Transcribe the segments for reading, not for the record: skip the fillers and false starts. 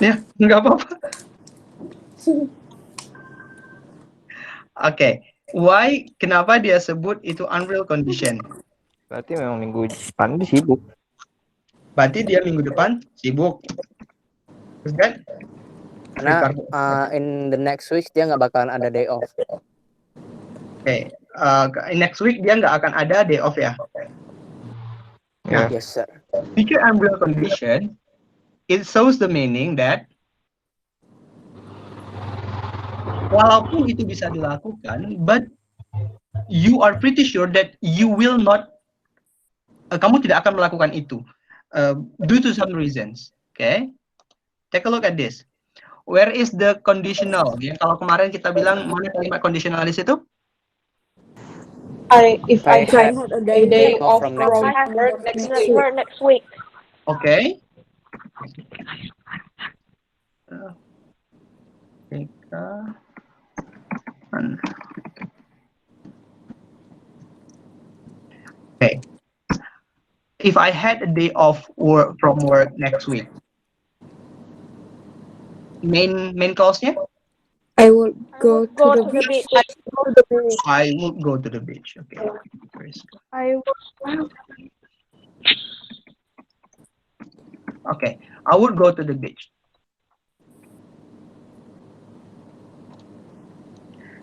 Ya, nggak apa-apa. Oke, why? Kenapa dia sebut itu unreal condition? Berarti memang minggu depan dia sibuk. Berarti dia minggu depan sibuk. Terus kan? Karena in the next week dia nggak bakalan ada day off. Oke, next week dia nggak akan ada day off ya? Ya. Yes sir. Future unreal condition, it shows the meaning that walaupun itu bisa dilakukan, but you are pretty sure that you will not, kamu tidak akan melakukan itu due to some reasons. Okay, take a look at this. Where is the conditional? Ya, kalau kemarin kita bilang mana kalimat conditionalis itu? If I had a day off from work next week. Okay. Okay. If I had a day off from work next week, main clause-nya? I would go to the beach. I would go to the beach. Okay. Okay. I would go to the beach.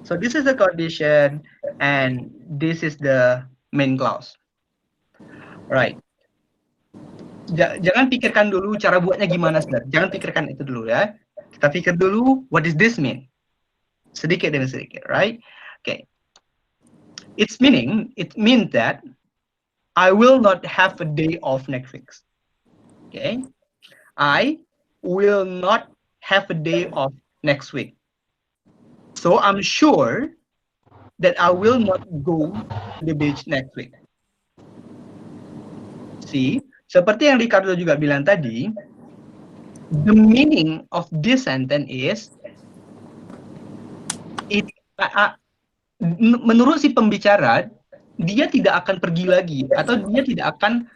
So this is the condition, and this is the main clause. Right. Jangan pikirkan dulu cara buatnya gimana, saudara. Jangan pikirkan itu dulu ya. Kita pikir dulu, what does this mean? Sedikit demi sedikit, right? Okay. It means that I will not have a day off next week. Okay. I will not have a day off next week. So I'm sure that I will not go to the beach next week. See, seperti yang Ricardo juga bilang tadi, the meaning of this sentence is, menurut si pembicara, dia tidak akan pergi lagi, atau dia tidak akan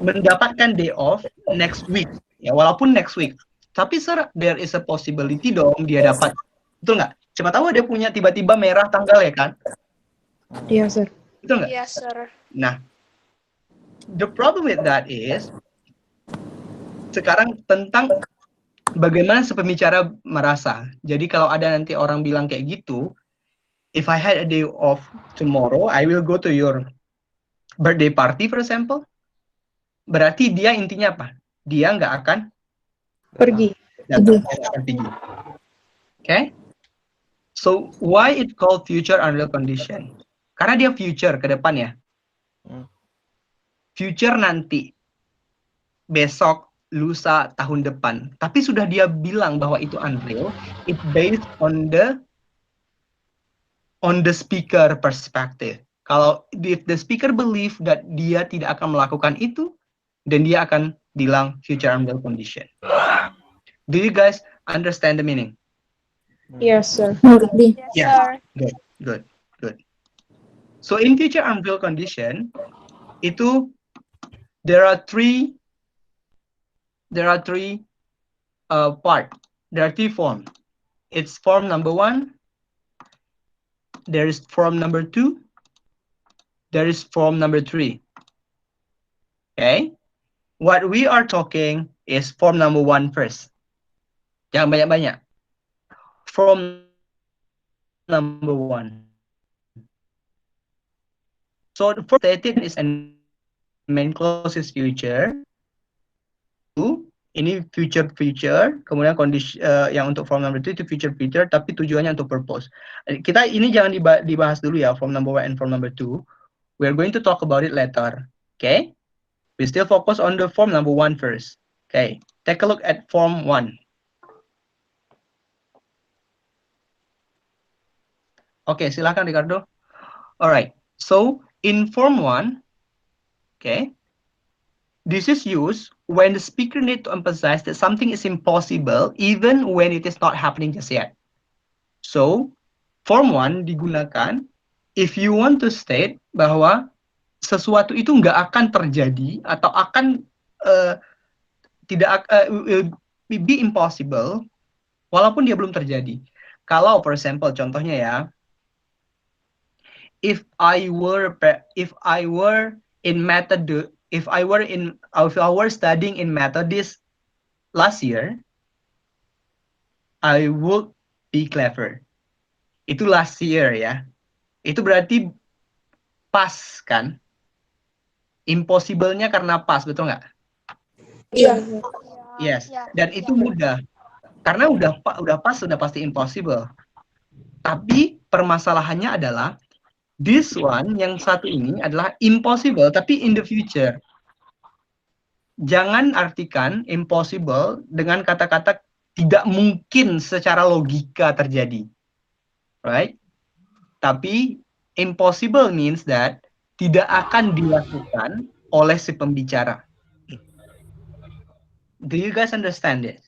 mendapatkan day off next week, ya walaupun next week. Tapi sir, there is a possibility dong dia dapat, betul nggak? Siapa tahu dia punya tiba-tiba merah tanggal ya kan? Iya sir. Betul nggak? Yes, sir. Nah, the problem with that is, sekarang tentang bagaimana si pembicara merasa. Jadi kalau ada nanti orang bilang kayak gitu, if I had a day off tomorrow, I will go to your birthday party, for example. Berarti dia intinya apa? Dia nggak akan Pergi. datang, dia nggak akan pergi. Okay? So, why it called future unreal condition? Karena dia future ke depan ya. Future nanti. Besok, lusa, tahun depan. Tapi sudah dia bilang bahwa itu unreal, it based on the speaker perspective. Kalau if the speaker believe that dia tidak akan melakukan itu, dan dia akan bilang future unreal condition. Do you guys understand the meaning? Yes sir. Yes. Good. So in future unreal condition, itu there are three part. There are three form. It's form number 1. There is form number 2. There is form number 3. Okay. What we are talking is form number 1 first. Jangan banyak-banyak. Form number 1. So the first statement is an main clause is future. Ini future, kemudian kondisi yang untuk form number 2 itu future, tapi tujuannya untuk purpose. Kita ini jangan dibahas dulu ya, form number 1 and form number 2. We are going to talk about it later. Okay? We still focus on the form number 1 first. Okay, take a look at form 1. Okay, silakan Ricardo. Alright, so in form 1, okay, this is used when the speaker need to emphasize that something is impossible even when it is not happening just yet. So, form 1 digunakan if you want to state bahwa sesuatu itu nggak akan terjadi atau akan will be impossible walaupun dia belum terjadi. Kalau for example contohnya ya, if I were studying in Methodist last year, I would be clever. Itu last year ya. Itu berarti pas kan? Impossible-nya karena pas, betul nggak? Iya. Yes. Dan itu mudah. Karena udah pas, sudah pasti impossible. Tapi permasalahannya adalah this one, yang satu ini adalah impossible, tapi in the future. Jangan artikan impossible dengan kata-kata tidak mungkin secara logika terjadi. Right? Tapi impossible means that tidak akan dilakukan oleh si pembicara. Do you guys understand it?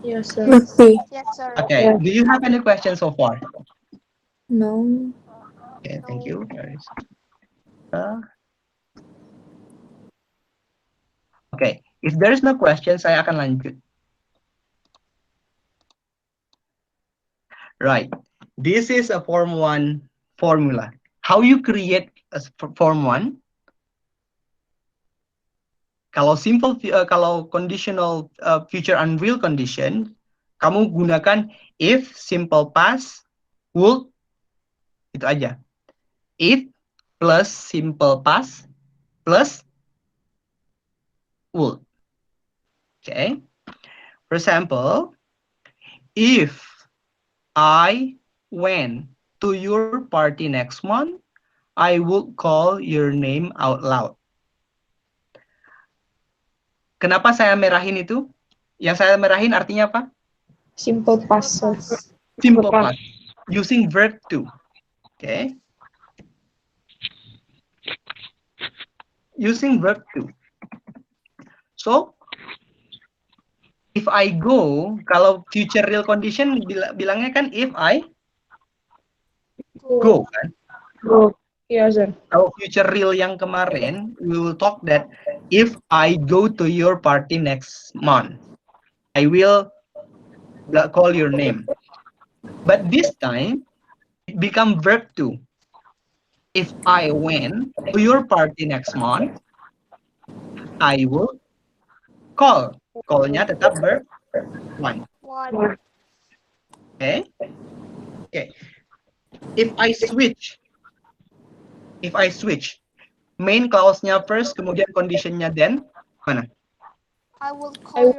Yes, sir. Ngerti. Yes, sir. Okay. Do you have any questions so far? No. Okay, thank you. Okay, if there is no question, saya akan lanjut. Right. This is a Form 1 formula. How you create a Form 1? Kalau kalau conditional future unreal condition, kamu gunakan if, simple past, would, itu aja. If plus simple past plus would. Okay. For example, if I went to your party next month, I would call your name out loud. Kenapa saya merahin itu? Yang saya merahin artinya apa? Simple past, sir. Simple past. Using verb to. Okay. Using verb to. So, if I go, kalau future real condition bilangnya kan if I go kan? Go. Iya, sir. Kalau future real yang kemarin, we will talk that if I go to your party next month, I will call your name. But this time, it become verb to. If I went to your party next month, I will call. Call-nya tetap verb 1. Okay? Okay. If I switch, main clause-nya first, kemudian condition-nya then, mana? I will call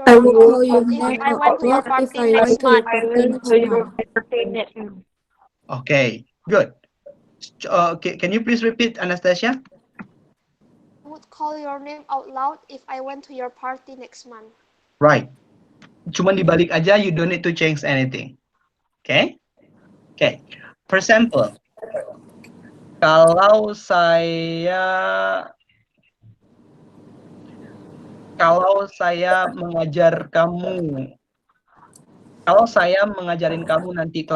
your name if I went to your party next month. Okay, good. Can you please repeat, Anastasia? I would call your name out loud if I went to your party next month. Right. Cuman dibalik aja, you don't need to change anything. Okay? Okay. For example, kalau saya mengajarin kamu nanti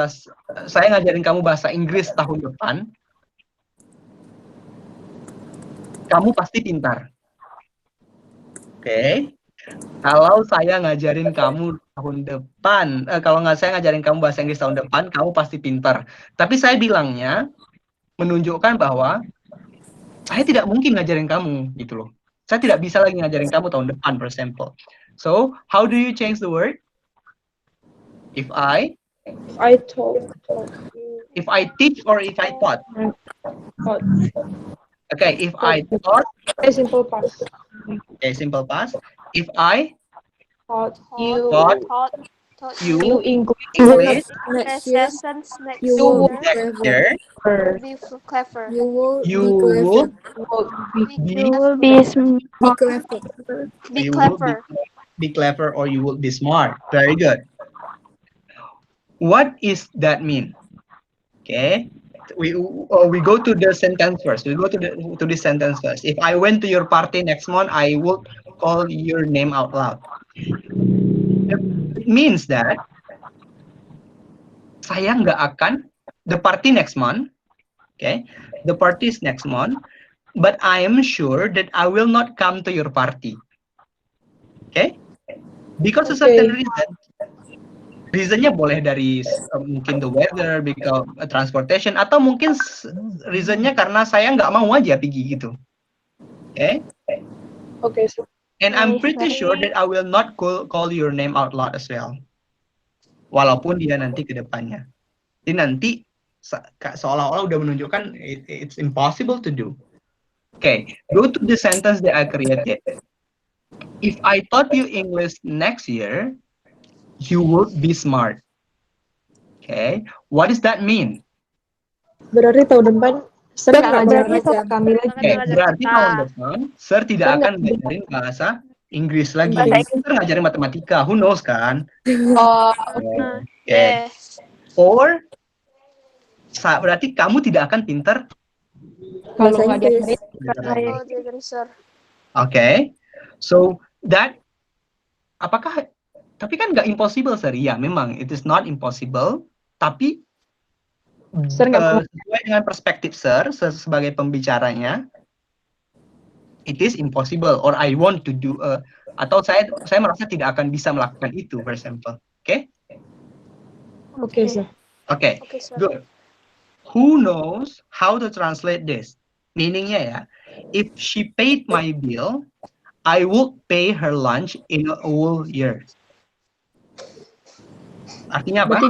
saya ngajarin kamu bahasa Inggris tahun depan, kamu pasti pintar. Oke. Kalau saya ngajarin kamu tahun depan, saya ngajarin kamu bahasa Inggris tahun depan, kamu pasti pintar. Tapi saya bilangnya menunjukkan bahwa saya tidak mungkin ngajarin kamu, gitu loh. Saya tidak bisa lagi ngajarin kamu tahun depan, for example. So, how do you change the word? If I teach or if I taught? Okay, if I taught. Simple past. Okay, simple past. If I Taught you English next year, you will be next clever. year, Be clever. You will you be clever. Be clever. be clever or you will be smart. Very good. What is that mean? Okay, we go to the sentence first. We go to the sentence first. If I went to your party next month, I would call your name out loud. It means that saya nggak akan the party next month. Okay, the party is next month. but I am sure that I will not come to your party. Okay? Because of certain reason. Reasonnya boleh dari mungkin the weather, because transportation, atau mungkin reasonnya karena saya nggak mau aja pergi gitu. Okay? Okay, sir. And I'm pretty sure that I will not call your name out loud as well. Walaupun dia nanti ke depannya. Jadi nanti seolah-olah udah menunjukkan it's impossible to do. Okay, go to the sentence that I created. If I taught you English next year, you would be smart. Okay, what does that mean? Berarti tahun depan Sir nggak Berarti ngajar kami lagi. Okay, berarti tahun depan Sir tidak akan ngajarin bahasa Inggris lagi. Sir ngajarin matematika. Who knows kan? Oh, Okay. Or berarti kamu tidak akan pintar. kalau nggak diajarin. Oh, jadi sir. Okay, so that apakah? Tapi kan nggak impossible, Sir. Ya, memang it is not impossible. Tapi sesuai dengan perspektif Sir sebagai pembicaranya, it is impossible. Or I want to do. Atau saya merasa tidak akan bisa melakukan itu, for example. Okay? Okay, sir. Okay, Okay, sir. good. Who knows how to translate this? Meaningnya ya, if she paid my bill, I would pay her lunch in a whole year. Artinya apa?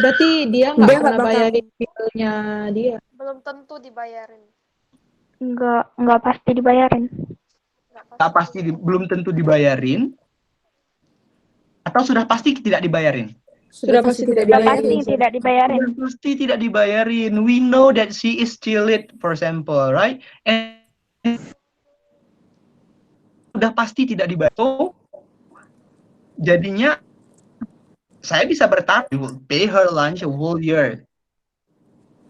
Berarti dia nggak pernah bayarin bill-nya dia. Belum tentu dibayarin. Enggak pasti dibayarin. Tak pasti belum tentu dibayarin. Atau sudah pasti tidak dibayarin? Sudah pasti tidak Enggak dibayarin. pasti tidak dibayarin. Sudah pasti tidak dibayarin. We know that she is cheated, for example, right? And sudah pasti tidak dibayar. So, jadinya saya bisa bertaruh, we will pay her lunch a whole year,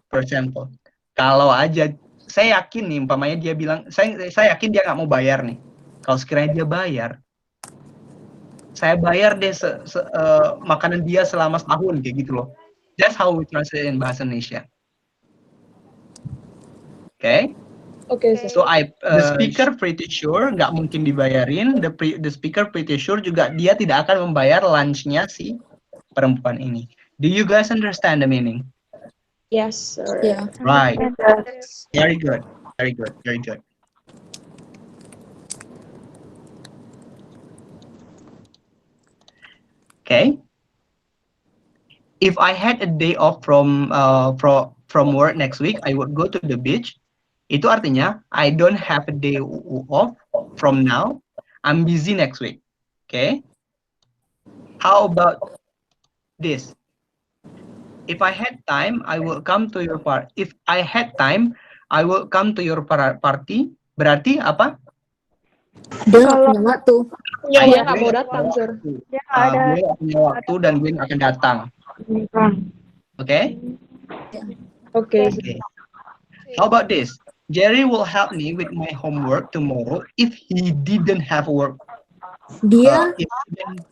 for example. Kalau aja, saya yakin nih, umpamanya dia bilang, saya yakin dia nggak mau bayar nih. Kalau sekiranya dia bayar, saya bayar deh makanan dia selama setahun, kayak gitu loh. That's how we translate in bahasa Indonesia. Okay? Okay, sir. So the speaker pretty sure nggak mungkin dibayarin. The speaker pretty sure juga dia tidak akan membayar lunchnya si perempuan ini. Do you guys understand the meaning? Yes, sir. Yeah. Right. Yes. Very good. Very good. Very good. Okay. If I had a day off from work next week, I would go to the beach. Itu artinya I don't have a day off from now. I'm busy next week. Okay. How about this? If I had time, I will come to your party. If I had time, I will come to your party. Berarti apa? Dia nggak punya waktu. Ya, dia nggak mau datang, sir. Dia nggak ada. Gue nggak punya waktu dan gue nggak akan datang. Okay? Okay. Okay. How about this? Jerry will help me with my homework tomorrow if he didn't have work. Dia If he didn't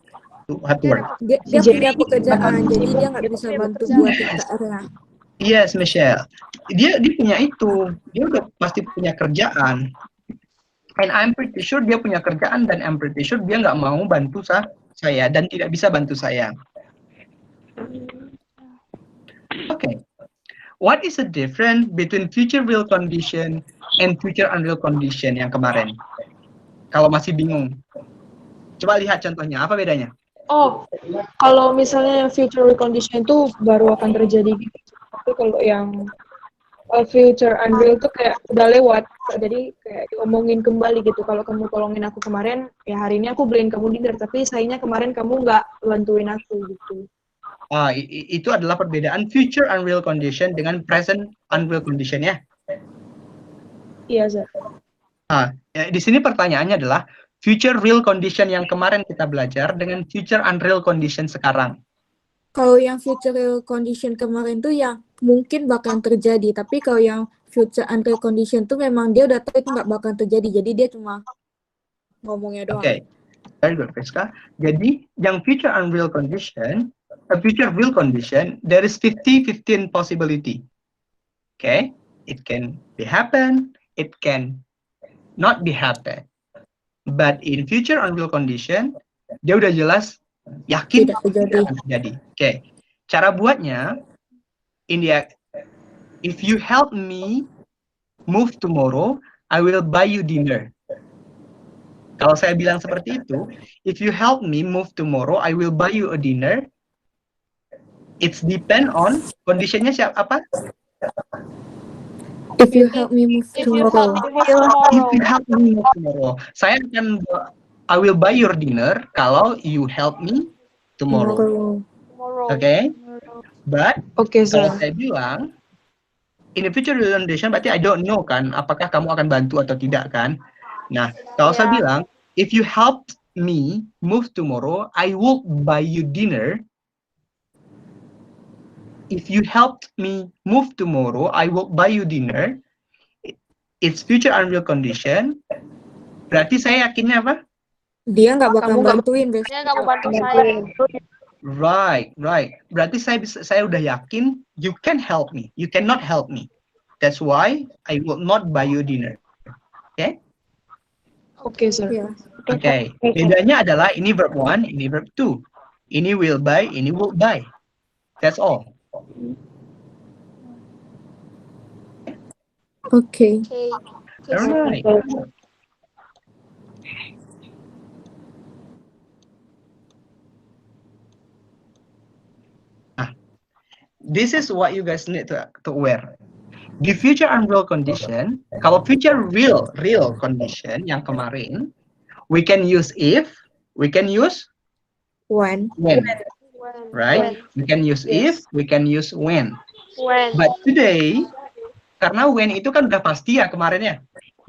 have work. dia punya pekerjaan, jadi dia nggak bisa bantu buat TKR-nya. Yes, Michelle. Dia punya itu. Dia udah pasti punya kerjaan. And I'm pretty sure dia punya kerjaan dan I'm pretty sure dia nggak mau bantu saya dan tidak bisa bantu saya. Okay. What is the difference between future real condition and future unreal condition yang kemarin? Kalau masih bingung, coba lihat contohnya. Apa bedanya? Oh, kalau misalnya yang future condition itu baru akan terjadi gitu. Tapi kalau yang future unreal itu kayak udah lewat. Jadi kayak diomongin kembali gitu. Kalau kamu tolongin aku kemarin, ya hari ini aku beliin kamu dinner. Tapi sayangnya kemarin kamu nggak bantuin aku gitu. Itu adalah perbedaan future unreal condition dengan present unreal condition ya. Iya, sir. Di sini pertanyaannya adalah future real condition yang kemarin kita belajar dengan future unreal condition sekarang. Kalau yang future real condition kemarin tuh yang mungkin bakal terjadi, tapi kalau yang future unreal condition tuh memang dia udah tahu itu nggak bakal terjadi, jadi dia cuma ngomongnya doang. Okay, very good, Friska. Jadi yang future unreal condition, future real condition, there is 50-15 possibility. Okay, it can be happen, it can not be happen. But in future unreal condition, dia udah jelas yakin Tidak terjadi. tidak akan terjadi. Oke. Cara buatnya, if you help me move tomorrow, I will buy you dinner. Kalau saya bilang seperti itu, if you help me move tomorrow, I will buy you a dinner. It's depend on conditionnya apa? If you help me move If you tomorrow. help me If you tomorrow. help me move tomorrow, I will buy your dinner kalau you help me tomorrow. Tomorrow. Okay? But Oke, kalau sir. saya bilang in the future condition berarti I don't know kan apakah kamu akan bantu atau tidak kan. Nah, kalau saya Yeah. bilang if you help me move tomorrow, I will buy you dinner. If you helped me move tomorrow, I will buy you dinner. It's future unreal condition. Berarti saya yakinnya apa? Dia nggak bakal Kamu nggak bantuin besok. Dia nggak mau bantu saya. Right. Berarti saya udah yakin you can help me. You cannot help me. That's why I will not buy you dinner. Okay? Oke, sir. Ya. Okay. Bedanya adalah ini verb 1, ini verb 2. Ini will buy, ini will buy. That's all. Oke. Okay. Alright. This is what you guys need to aware. Di future unreal condition, kalau future real condition yang kemarin, we can use if, we can use When. when, When. right? We can use if, we can use when. When. But today, karena when itu kan udah pasti ya kemarin ya.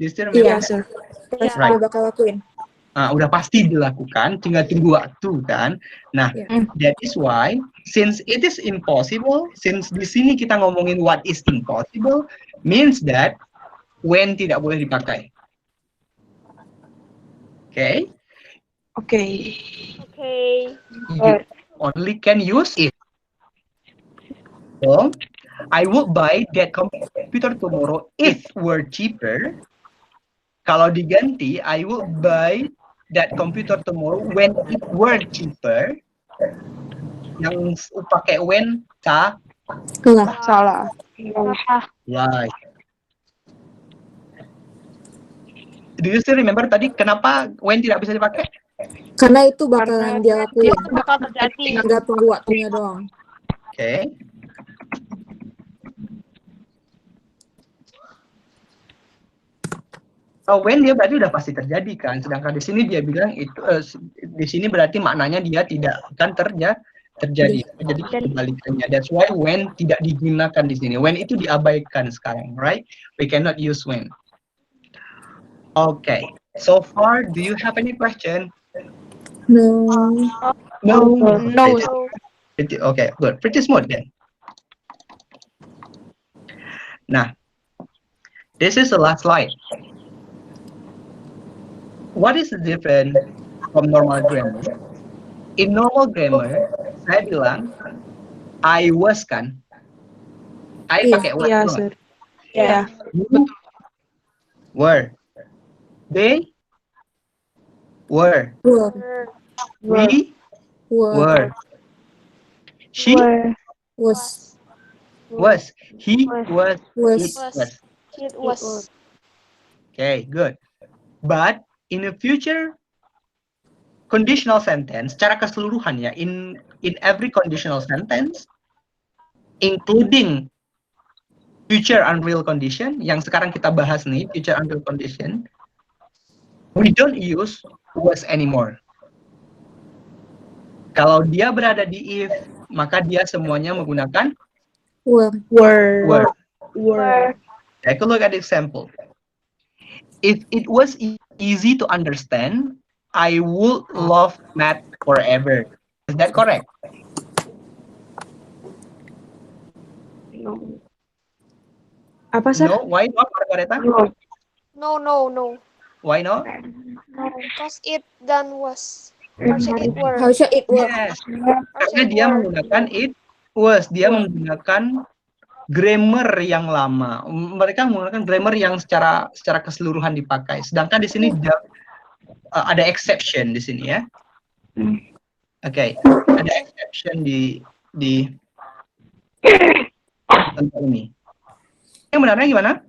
Do you still remember? Iya, sir. Terus Right. dia bakal lakuin. Udah pasti dilakukan, tinggal tunggu waktu kan. Nah, Yeah. that is why since it is impossible, since di sini kita ngomongin what is impossible, means that when tidak boleh dipakai. Okay? Oke. Okay. You only can use it. So, I would buy that computer tomorrow if were cheaper. Kalau diganti, I would buy that computer tomorrow when it were cheaper. Yang pakai when salah. Salah. Right. Do you still remember tadi kenapa when tidak bisa dipakai? Karena itu bakalan dia lakuin. Itu bakal terjadi. Nggak tunggu waktunya doang. Okay. When dia berarti udah pasti terjadi kan, sedangkan di sini dia bilang itu di sini berarti maknanya dia tidak akan terjadi. Jadi kebalikannya. That's why when tidak digunakan di sini. When itu diabaikan sekarang, right? We cannot use when. Okay. So far, do you have any question? No. No. No. Okay, good. Pretty smooth then. Nah, this is the last slide. What is the difference from normal grammar? In normal grammar, saya bilang I was kan. I Iya. pakai was. Iya, doang. sir. Iya. You were. They were. Were. We were. She Was. was. He was. Was. It was. It was. Okay, good. But in the future conditional sentence, secara keseluruhan ya, in every conditional sentence, including future unreal condition, yang sekarang kita bahas nih, future unreal condition, we don't use was anymore. Kalau dia berada di if, maka dia semuanya menggunakan Were. were. Take a look at the example. If it was easy to understand, I would love math forever. Is that correct? Apa, sir? No. Why not, Margareta? No. Why not? Because it then was. Harusnya it were. Harusnya it were. Yes. Harusnya Karena it dia were. menggunakan it was. Dia menggunakan grammar yang lama. Mereka menggunakan grammar yang secara keseluruhan dipakai. Sedangkan di sini ada exception di sini ya. Oke, ada exception di tentang ini. Yang benarnya gimana?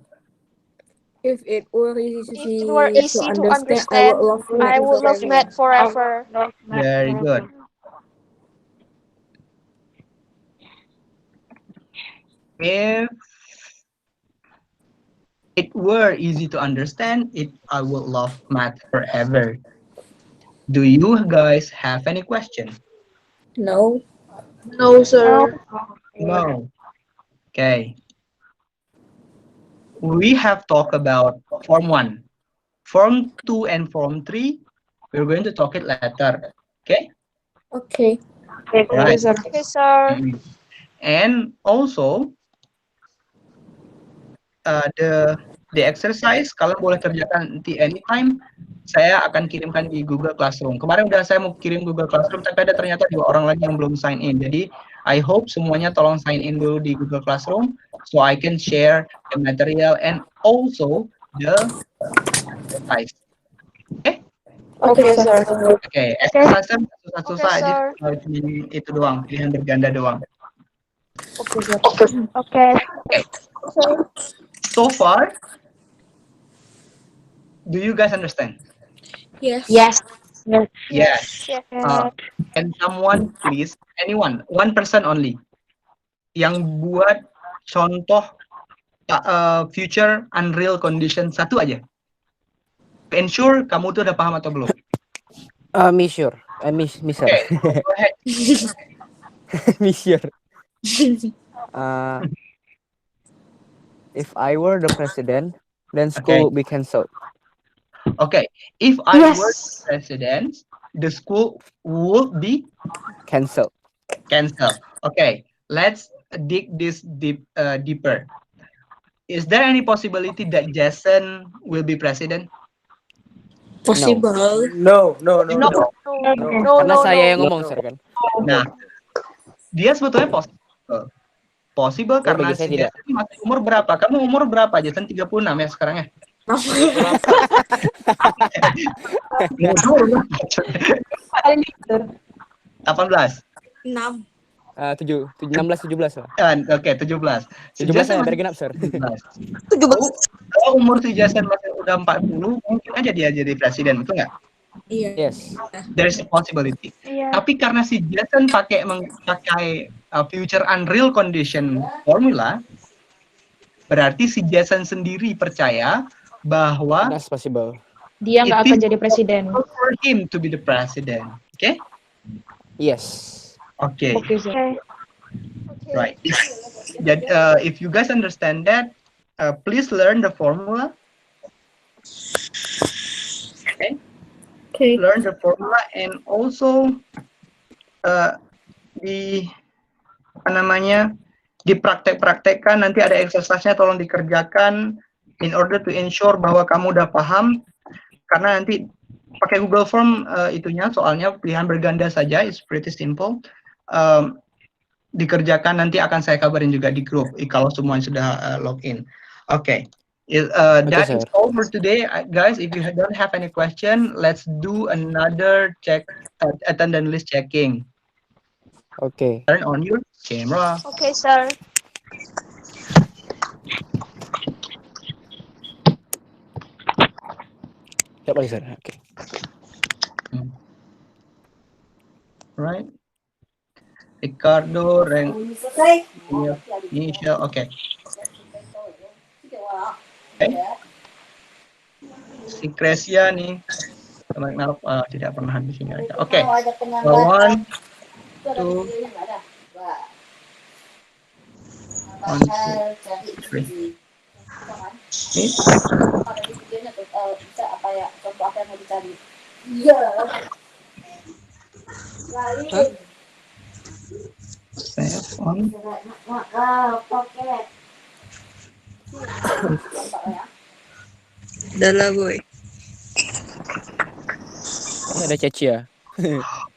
If it were easy If it were easy to understand, I would love math forever. Very good. If it were easy to understand, I would love math forever. Do you guys have any question? No. No, sir. No. Okay. We have talked about Form 1. Form 2 and Form 3, we're going to talk it later. Okay? Okay. Right. Okay, sir. And also, the exercise kalian boleh kerjakan nanti anytime. Saya akan kirimkan di Google Classroom. Kemarin udah saya mau kirim Google Classroom, tapi ada ternyata 2 orang lagi yang belum sign in. Jadi, I hope semuanya tolong sign in dulu di Google Classroom, so I can share the material and also the exercise. Okay? Okay, sir. Okay, exercise susah-susah Okay, aja. sir. Itu doang, pilihan berganda doang. Okay, sir. Okay. So far, do you guys understand? Yes. Yes. Yes. Yeah. Can someone please, anyone, one person only, yang buat contoh future unreal condition satu aja. Ensure kamu tuh udah paham atau belum? Misure. Misure. Okay, go ahead. Misure. If I were the president, then school would be cancelled. Okay, if I were the president, the school would be Cancelled. Okay, let's dig this deeper. Is there any possibility that Jason will be president? Possible. No. Karena No. saya yang ngomong, sir, kan. Nah, dia sebetulnya possible Tapi karena bagi saya si tidak. Jason masih umur berapa? Kamu umur berapa, Jason? 36 ya sekarang ya? 18. 6. 16-17 lah. Oke, 17. 17 saya biar genap, sir. 17. Kalau umur si Jason masih udah 40, mungkin aja dia jadi presiden, betul nggak? Iya. Yes. There's a possibility. Yeah. Tapi karena si Jason pakai future unreal condition formula, berarti si Jason sendiri percaya bahwa That's possible. Dia nggak akan jadi presiden. for him to be the president. Okay? Yes. Okay. Okay, sir. Okay. Right. Jadi, if you guys understand that, please learn the formula. Okay. Okay. Learn the formula and also dipraktek-praktekkan, nanti ada exercise-nya, tolong dikerjakan in order to ensure bahwa kamu udah paham, karena nanti pakai Google Form itunya, soalnya pilihan berganda saja, it's pretty simple. Dikerjakan, nanti akan saya kabarin juga di grup kalau semua sudah login. Okay. That is all for today, guys. If you don't have any question, let's do another attendance list checking. Okay. Turn on your camera. Okay, sir. Siap lagi, sir. Okay. Right. Ricardo, Nisha, okay. Si Kresia nih, naruh tidak pernah di sini aja. Oke. 1, 2, 1, 2, 3. Ini. On. Adalah gue. Ada Ceci ya.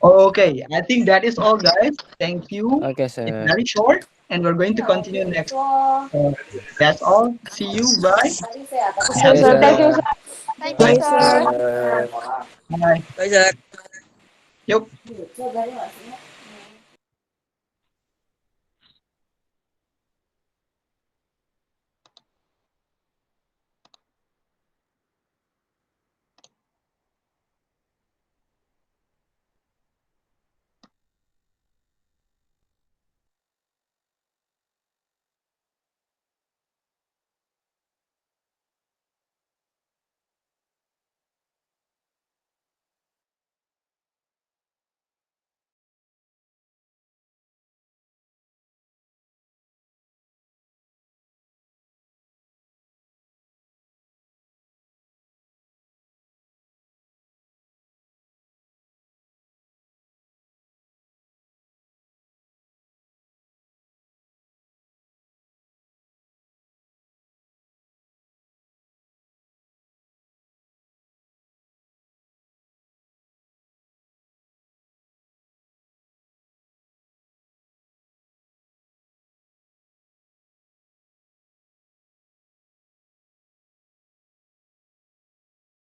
Okay, I think that is all, guys. Thank you. Okay, sir. It's very short, and we're going to continue next. That's all. See you. Bye. Thank you, sir. Thank you, Bye. sir. Bye. Bye, sir. Yuk.